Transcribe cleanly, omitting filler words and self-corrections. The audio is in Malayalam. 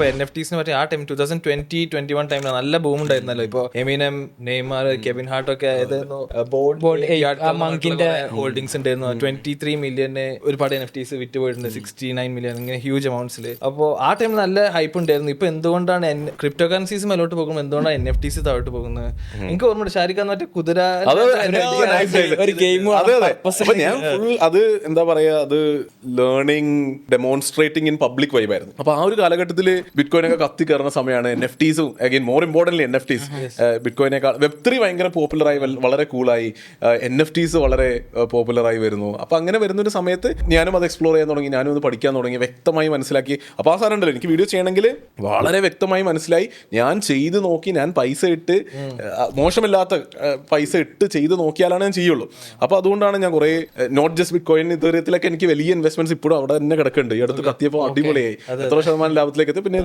ഇപ്പൊ NFTs പറ്റി ആ ടൈം 2020-21 ടൈമിൽ നല്ല ബൂം ഉണ്ടായിരുന്നല്ലോ. ഇപ്പൊ എമിനം, നെയ്മർ, കെവിൻ ഹാർട്ട് ഒക്കെ ഹോൾഡിംഗ്സ് ഉണ്ടായിരുന്നു. 23 മില്യന് ഒരുപാട് NFTs വിറ്റ് പോയിട്ടുണ്ട്. 69 മില്യൺ, ഇങ്ങനെ ഹ്യൂജ് അമൗണ്ട്സിൽ. അപ്പോൾ ആ ടൈമിൽ നല്ല ഹൈപ്പ് ഉണ്ടായിരുന്നു. ഇപ്പൊ എന്തുകൊണ്ടാണ് ക്രിപ്റ്റോ കറൻസീസ് മേലോട്ട് പോകുമ്പോൾ എന്തുകൊണ്ടാണ് NFTs താഴോട്ട് പോകുന്നത്? എനിക്ക് ഓർമ്മ ഷാരിഖാൻ മറ്റേ കുതിര ഒരു ഗെയിം. ഞാൻ ഫുൾ അത് എന്താ പറയാ, അത് ലേണിംഗ്, ഡെമോൺസ്ട്രേറ്റിംഗ് ഇൻ പബ്ലിക് വൈബായിരുന്നു. അപ്പൊ ആ ഒരു കാലഘട്ടത്തിൽ ബിറ്റ്കോയിനൊക്കെ കത്തി കയറുന്ന സമയമാണ്. NFTസും അഗൈൻ മോർ ഇമ്പോർട്ടൻ്റ്ലി NFTs ബിറ്റ്കോയിനേക്കാൾ Web3 ഭയങ്കര പോപ്പുലറായി, വളരെ കൂളായി. NFTs വളരെ പോപ്പുലറായി വരുന്നു. അപ്പൊ അങ്ങനെ വരുന്നൊരു സമയത്ത് ഞാനും അത് എക്സ്പ്ലോർ ചെയ്യാൻ തുടങ്ങി, ഞാനും അത് പഠിക്കാൻ തുടങ്ങി, വ്യക്തമായി മനസ്സിലാക്കി. അപ്പോൾ ആ സാധനം ഉണ്ടല്ലോ, എനിക്ക് വീഡിയോ ചെയ്യണമെങ്കിൽ വളരെ വ്യക്തമായി മനസ്സിലായി. ഞാൻ ചെയ്ത് നോക്കി, ഞാൻ പൈസ ഇട്ട്, മോശമില്ലാത്ത പൈസ ഇട്ട് ചെയ്ത് നോക്കിയാലാണ് ഞാൻ ചെയ്യുള്ളൂ. അപ്പോൾ അതുകൊണ്ടാണ് ഞാൻ കുറേ നോട്ട് ജസ്റ്റ് ബിറ്റ്കോയിൻ, ഇത്തരത്തിലൊക്കെ എനിക്ക് വലിയ ഇൻവെസ്റ്റ്മെന്റ്സ് ഇപ്പോഴും അവിടെ തന്നെ കിടക്കുന്നുണ്ട്. ഈ അടുത്ത് കത്തിയപ്പോൾ അടിപൊളിയായി, എത്ര ശതമാനം ലാഭത്തിലേക്ക് എത്തി. പിന്നെ